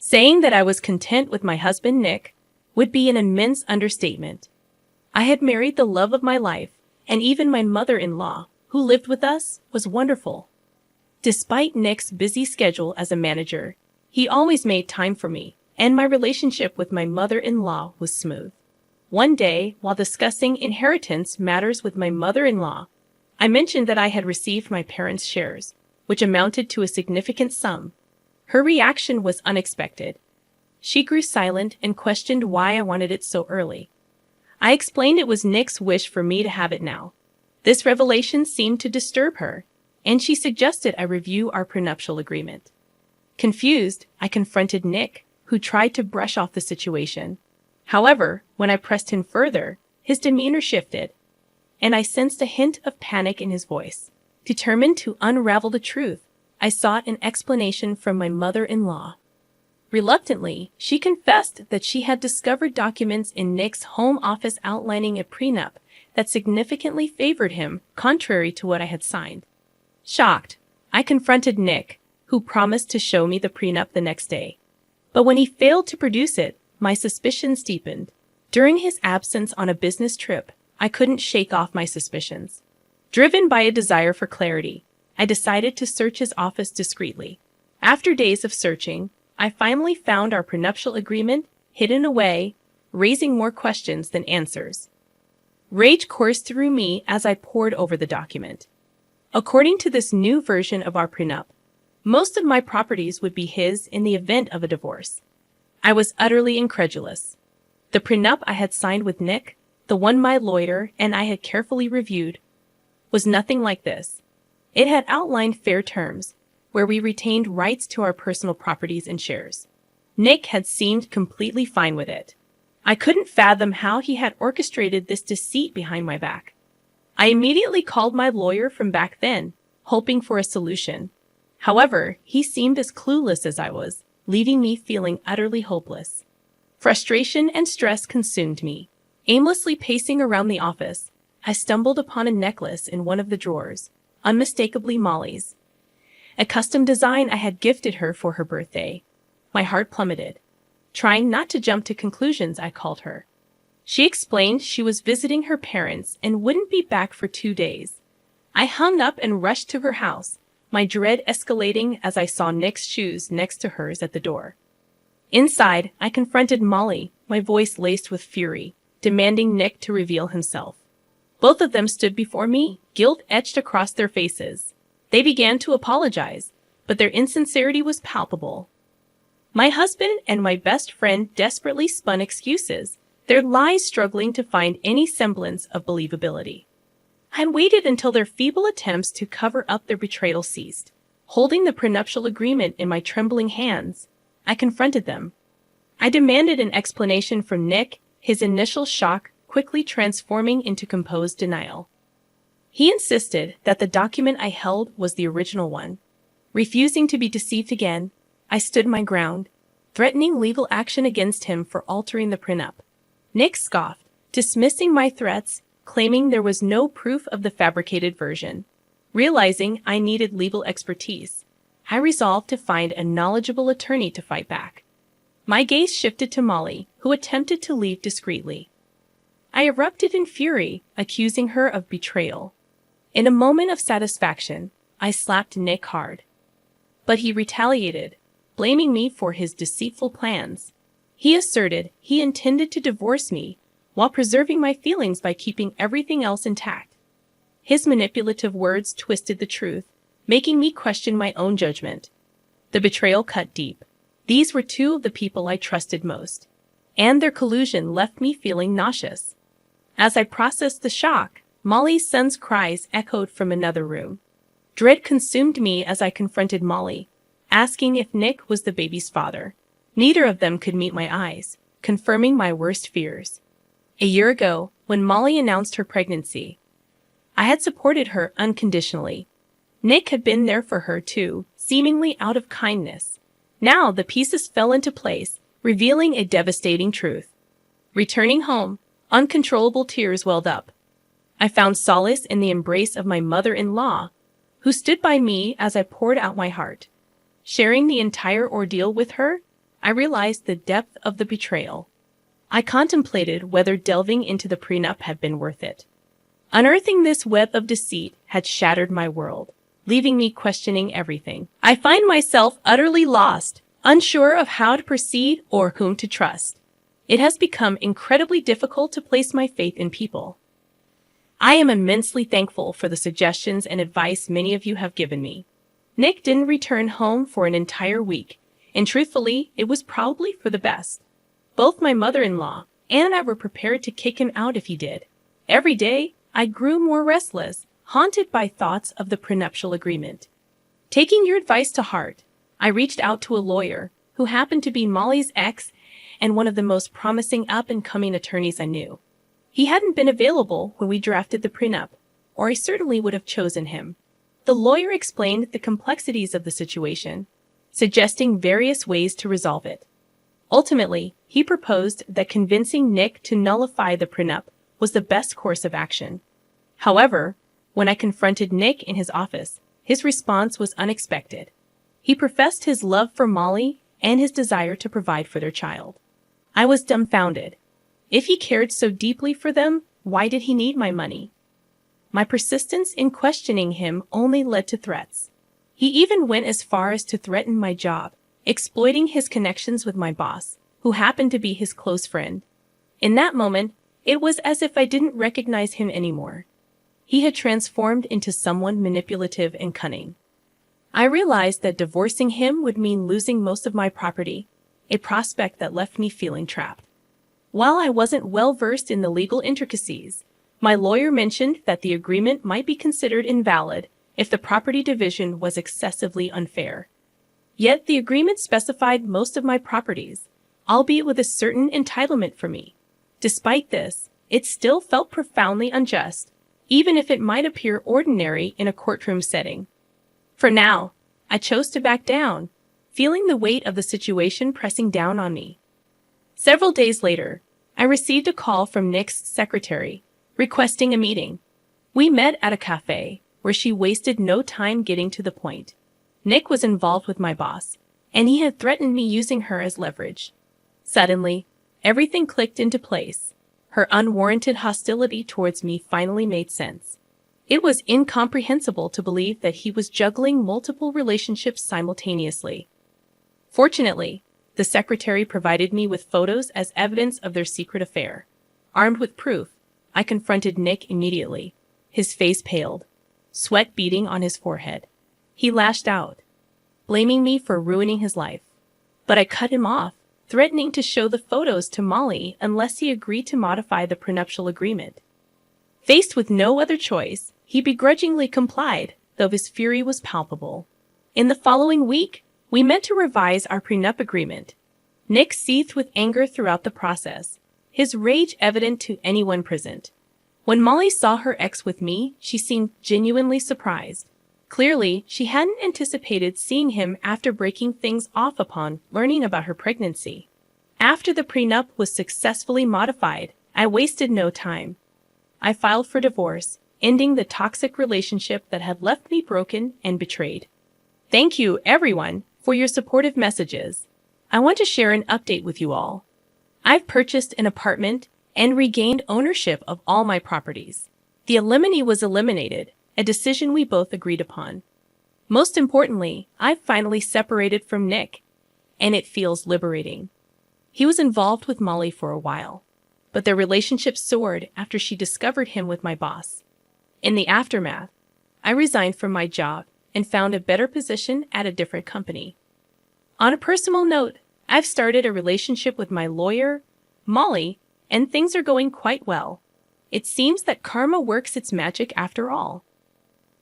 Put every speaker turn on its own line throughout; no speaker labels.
Saying that I was content with my husband Nick would be an immense understatement. I had married the love of my life, and even my mother-in-law, who lived with us, was wonderful. Despite Nick's busy schedule as a manager, he always made time for me, and my relationship with my mother-in-law was smooth. One day, while discussing inheritance matters with my mother-in-law, I mentioned that I had received my parents' shares, which amounted to a significant sum. Her reaction was unexpected. She grew silent and questioned why I wanted it so early. I explained it was Nick's wish for me to have it now. This revelation seemed to disturb her, and she suggested I review our prenuptial agreement. Confused, I confronted Nick, who tried to brush off the situation. However, when I pressed him further, his demeanor shifted, and I sensed a hint of panic in his voice. Determined to unravel the truth, I sought an explanation from my mother-in-law. Reluctantly, she confessed that she had discovered documents in Nick's home office outlining a prenup that significantly favored him, contrary to what I had signed. Shocked, I confronted Nick, who promised to show me the prenup the next day. But when he failed to produce it, my suspicions deepened. During his absence on a business trip, I couldn't shake off my suspicions. Driven by a desire for clarity, I decided to search his office discreetly. After days of searching, I finally found our prenuptial agreement hidden away, raising more questions than answers. Rage coursed through me as I pored over the document. According to this new version of our prenup, most of my properties would be his in the event of a divorce. I was utterly incredulous. The prenup I had signed with Nick, the one my lawyer and I had carefully reviewed, was nothing like this. It had outlined fair terms, where we retained rights to our personal properties and shares. Nick had seemed completely fine with it. I couldn't fathom how he had orchestrated this deceit behind my back. I immediately called my lawyer from back then, hoping for a solution. However, he seemed as clueless as I was, leaving me feeling utterly hopeless. Frustration and stress consumed me. Aimlessly pacing around the office, I stumbled upon a necklace in one of the drawers, unmistakably Molly's. A custom design I had gifted her for her birthday. My heart plummeted. Trying not to jump to conclusions, I called her. She explained she was visiting her parents and wouldn't be back for 2 days. I hung up and rushed to her house, my dread escalating as I saw Nick's shoes next to hers at the door. Inside, I confronted Molly, my voice laced with fury, demanding Nick to reveal himself. Both of them stood before me, guilt etched across their faces. They began to apologize, but their insincerity was palpable. My husband and my best friend desperately spun excuses, their lies struggling to find any semblance of believability. I waited until their feeble attempts to cover up their betrayal ceased. Holding the prenuptial agreement in my trembling hands, I confronted them. I demanded an explanation from Nick, his initial shock quickly transforming into composed denial. He insisted that the document I held was the original one. Refusing to be deceived again, I stood my ground, threatening legal action against him for altering the prenup. Nick scoffed, dismissing my threats, claiming there was no proof of the fabricated version. Realizing I needed legal expertise, I resolved to find a knowledgeable attorney to fight back. My gaze shifted to Molly, who attempted to leave discreetly. I erupted in fury, accusing her of betrayal. In a moment of satisfaction, I slapped Nick hard. But he retaliated, blaming me for his deceitful plans. He asserted he intended to divorce me while preserving my feelings by keeping everything else intact. His manipulative words twisted the truth, making me question my own judgment. The betrayal cut deep. These were two of the people I trusted most, and their collusion left me feeling nauseous. As I processed the shock, Molly's son's cries echoed from another room. Dread consumed me as I confronted Molly, asking if Nick was the baby's father. Neither of them could meet my eyes, confirming my worst fears. A year ago, when Molly announced her pregnancy, I had supported her unconditionally. Nick had been there for her too, seemingly out of kindness. Now the pieces fell into place, revealing a devastating truth. Returning home, uncontrollable tears welled up. I found solace in the embrace of my mother-in-law, who stood by me as I poured out my heart. Sharing the entire ordeal with her, I realized the depth of the betrayal. I contemplated whether delving into the prenup had been worth it. Unearthing this web of deceit had shattered my world, leaving me questioning everything. I find myself utterly lost, unsure of how to proceed or whom to trust. It has become incredibly difficult to place my faith in people. I am immensely thankful for the suggestions and advice many of you have given me. Nick didn't return home for an entire week, and truthfully, it was probably for the best. Both my mother-in-law and I were prepared to kick him out if he did. Every day, I grew more restless, haunted by thoughts of the prenuptial agreement. Taking your advice to heart, I reached out to a lawyer who happened to be Molly's ex and one of the most promising up-and-coming attorneys I knew. He hadn't been available when we drafted the prenup, or I certainly would have chosen him. The lawyer explained the complexities of the situation, suggesting various ways to resolve it. Ultimately, he proposed that convincing Nick to nullify the prenup was the best course of action. However, when I confronted Nick in his office, his response was unexpected. He professed his love for Molly and his desire to provide for their child. I was dumbfounded. If he cared so deeply for them, why did he need my money? My persistence in questioning him only led to threats. He even went as far as to threaten my job, exploiting his connections with my boss, who happened to be his close friend. In that moment, it was as if I didn't recognize him anymore. He had transformed into someone manipulative and cunning. I realized that divorcing him would mean losing most of my property, a prospect that left me feeling trapped. While I wasn't well versed in the legal intricacies, my lawyer mentioned that the agreement might be considered invalid if the property division was excessively unfair. Yet the agreement specified most of my properties, albeit with a certain entitlement for me. Despite this, it still felt profoundly unjust, even if it might appear ordinary in a courtroom setting. For now, I chose to back down, feeling the weight of the situation pressing down on me. Several days later, I received a call from Nick's secretary, requesting a meeting. We met at a cafe, where she wasted no time getting to the point. Nick was involved with my boss, and he had threatened me using her as leverage. Suddenly, everything clicked into place. Her unwarranted hostility towards me finally made sense. It was incomprehensible to believe that he was juggling multiple relationships simultaneously. Fortunately, the secretary provided me with photos as evidence of their secret affair. Armed with proof, I confronted Nick immediately. His face paled, sweat beading on his forehead. He lashed out, blaming me for ruining his life. But I cut him off, threatening to show the photos to Molly unless he agreed to modify the prenuptial agreement. Faced with no other choice, he begrudgingly complied, though his fury was palpable. In the following week, we met to revise our prenup agreement. Nick seethed with anger throughout the process, his rage evident to anyone present. When Molly saw her ex with me, she seemed genuinely surprised. Clearly, she hadn't anticipated seeing him after breaking things off upon learning about her pregnancy. After the prenup was successfully modified, I wasted no time. I filed for divorce, ending the toxic relationship that had left me broken and betrayed. Thank you, everyone, for your supportive messages. I want to share an update with you all. I've purchased an apartment and regained ownership of all my properties. The alimony was eliminated, a decision we both agreed upon. Most importantly, I've finally separated from Nick, and it feels liberating. He was involved with Molly for a while, but their relationship soared after she discovered him with my boss. In the aftermath, I resigned from my job and found a better position at a different company. On a personal note, I've started a relationship with my lawyer, Molly, and things are going quite well. It seems that karma works its magic after all.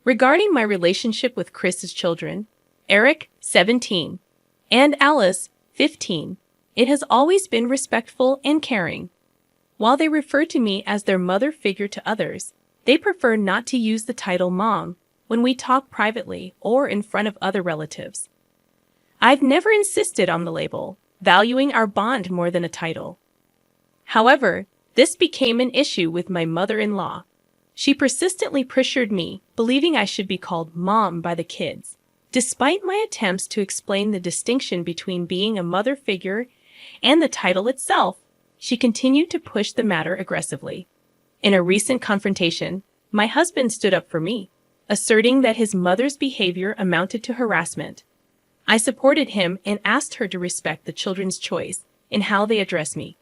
Regarding my relationship with Chris's children, Eric, 17, and Alice, 15, it has always been respectful and caring. While they refer to me as their mother figure to others, they prefer not to use the title mom when we talk privately or in front of other relatives. I've never insisted on the label, valuing our bond more than a title. However, this became an issue with my mother-in-law. She persistently pressured me, believing I should be called Mom by the kids, Despite my attempts to explain the distinction between being a mother figure and the title itself, she continued to push the matter aggressively. In a recent confrontation, my husband stood up for me, asserting that his mother's behavior amounted to harassment. I supported him and asked her to respect the children's choice in how they address me.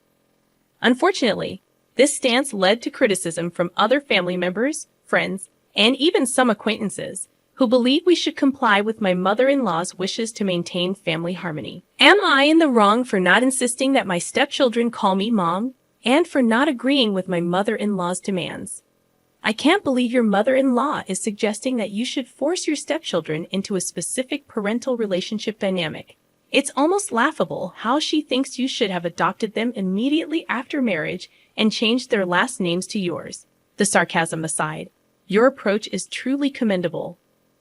Unfortunately, this stance led to criticism from other family members, friends, and even some acquaintances who believe we should comply with my mother-in-law's wishes to maintain family harmony. Am I in the wrong for not insisting that my stepchildren call me mom, and for not agreeing with my mother-in-law's demands? I can't believe your mother-in-law is suggesting that you should force your stepchildren into a specific parental relationship dynamic. It's almost laughable how she thinks you should have adopted them immediately after marriage and changed their last names to yours. The sarcasm aside, your approach is truly commendable.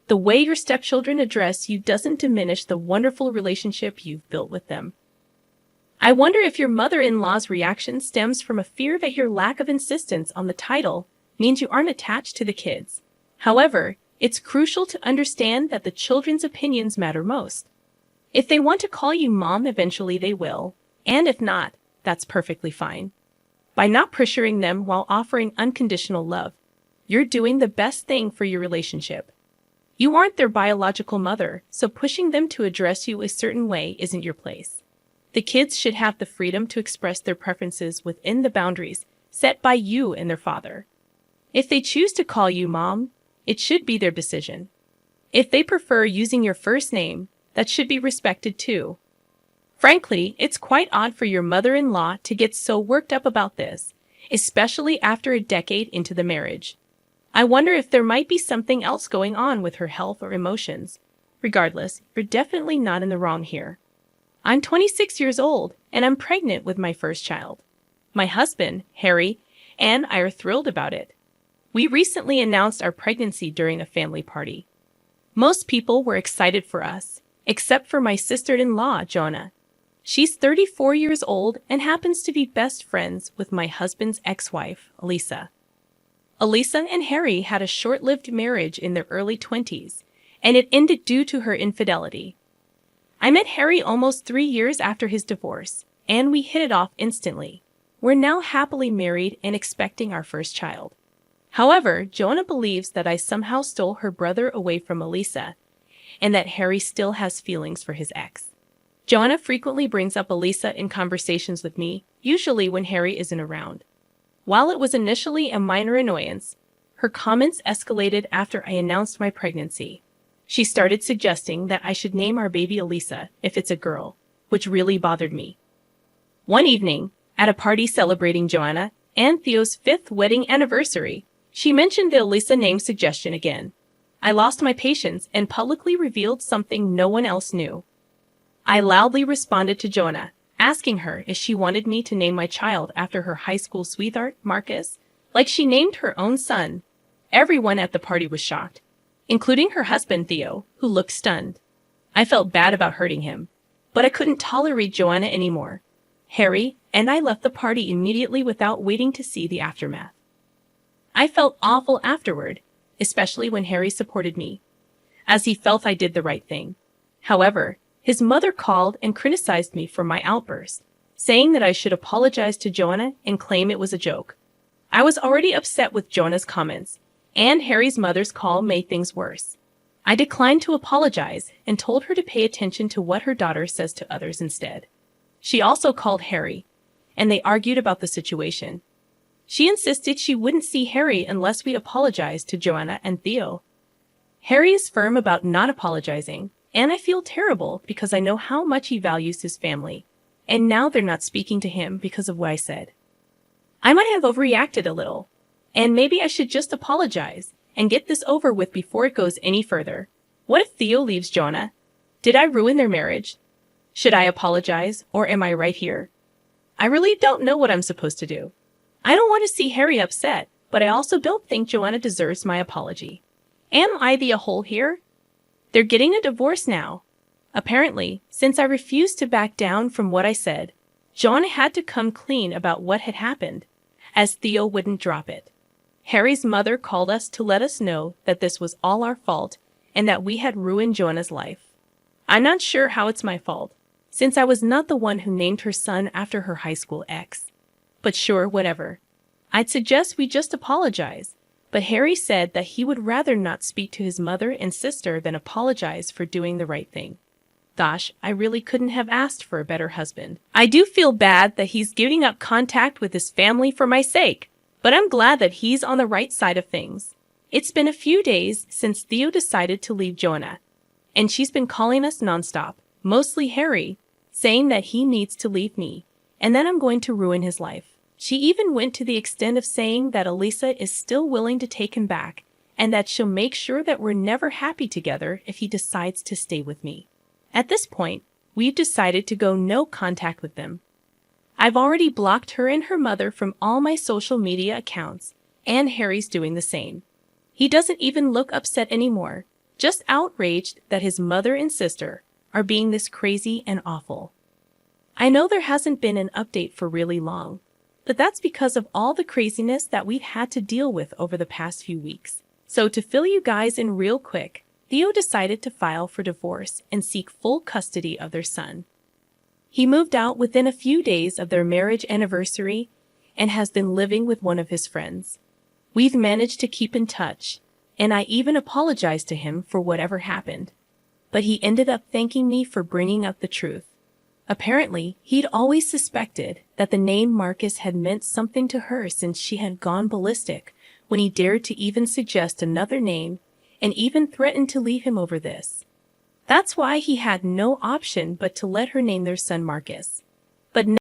The way your stepchildren address you doesn't diminish the wonderful relationship you've built with them. I wonder if your mother-in-law's reaction stems from a fear that your lack of insistence on the title means you aren't attached to the kids. However, it's crucial to understand that the children's opinions matter most. If they want to call you mom, eventually they will, and if not, that's perfectly fine. By not pressuring them while offering unconditional love, you're doing the best thing for your relationship. You aren't their biological mother, so pushing them to address you a certain way isn't your place. The kids should have the freedom to express their preferences within the boundaries set by you and their father. If they choose to call you mom, it should be their decision. If they prefer using your first name, that should be respected too. Frankly, it's quite odd for your mother-in-law to get so worked up about this, especially after a decade into the marriage. I wonder if there might be something else going on with her health or emotions. Regardless, you're definitely not in the wrong here. I'm 26 years old, and I'm pregnant with my first child. My husband, Harry, and I are thrilled about it. We recently announced our pregnancy during a family party. Most people were excited for us, except for my sister-in-law, Jonah. She's 34 years old and happens to be best friends with my husband's ex-wife, Elisa. Elisa and Harry had a short-lived marriage in their early 20s, and it ended due to her infidelity. I met Harry almost 3 years after his divorce, and we hit it off instantly. We're now happily married and expecting our first child. However, Jonah believes that I somehow stole her brother away from Elisa, and that Harry still has feelings for his ex. Jonah frequently brings up Elisa in conversations with me, usually when Harry isn't around. While it was initially a minor annoyance, her comments escalated after I announced my pregnancy. She started suggesting that I should name our baby Elisa if it's a girl, which really bothered me. One evening, at a party celebrating Joanna and Theo's 5th wedding anniversary, she mentioned the Elisa name suggestion again. I lost my patience and publicly revealed something no one else knew. I loudly responded to Jonah, asking her if she wanted me to name my child after her high school sweetheart, Marcus, like she named her own son. Everyone at the party was shocked, including her husband Theo, who looked stunned. I felt bad about hurting him, but I couldn't tolerate Joanna anymore. Harry and I left the party immediately without waiting to see the aftermath. I felt awful afterward, especially when Harry supported me, as he felt I did the right thing. However, his mother called and criticized me for my outburst, saying that I should apologize to Joanna and claim it was a joke. I was already upset with Jonah's comments, and Harry's mother's call made things worse. I declined to apologize and told her to pay attention to what her daughter says to others instead. She also called Harry, and they argued about the situation. She insisted she wouldn't see Harry unless we apologized to Joanna and Theo. Harry is firm about not apologizing, and I feel terrible because I know how much he values his family, and now they're not speaking to him because of what I said. I might have overreacted a little, and maybe I should just apologize and get this over with before it goes any further. What if Theo leaves Jonah? Did I ruin their marriage? Should I apologize, or am I right here? I really don't know what I'm supposed to do. I don't want to see Harry upset, but I also don't think Joanna deserves my apology. Am I the a-hole here? They're getting a divorce now. Apparently, since I refused to back down from what I said, Joanna had to come clean about what had happened, as Theo wouldn't drop it. Harry's mother called us to let us know that this was all our fault and that we had ruined Joanna's life. I'm not sure how it's my fault, since I was not the one who named her son after her high school ex. But sure, whatever. I'd suggest we just apologize, but Harry said that he would rather not speak to his mother and sister than apologize for doing the right thing. Gosh, I really couldn't have asked for a better husband. I do feel bad that he's giving up contact with his family for my sake, but I'm glad that he's on the right side of things. It's been a few days since Theo decided to leave Joanna, and she's been calling us nonstop, mostly Harry, saying that he needs to leave me, and then I'm going to ruin his life. She even went to the extent of saying that Elisa is still willing to take him back, and that she'll make sure that we're never happy together if he decides to stay with me. At this point, we've decided to go no contact with them. I've already blocked her and her mother from all my social media accounts, and Harry's doing the same. He doesn't even look upset anymore, just outraged that his mother and sister are being this crazy and awful. I know there hasn't been an update for really long, but that's because of all the craziness that we've had to deal with over the past few weeks. So to fill you guys in real quick, Theo decided to file for divorce and seek full custody of their son. He moved out within a few days of their marriage anniversary and has been living with one of his friends. We've managed to keep in touch, and I even apologized to him for whatever happened. But he ended up thanking me for bringing up the truth. Apparently, he'd always suspected that the name Marcus had meant something to her since she had gone ballistic when he dared to even suggest another name and even threatened to leave him over this. That's why he had no option but to let her name their son Marcus. But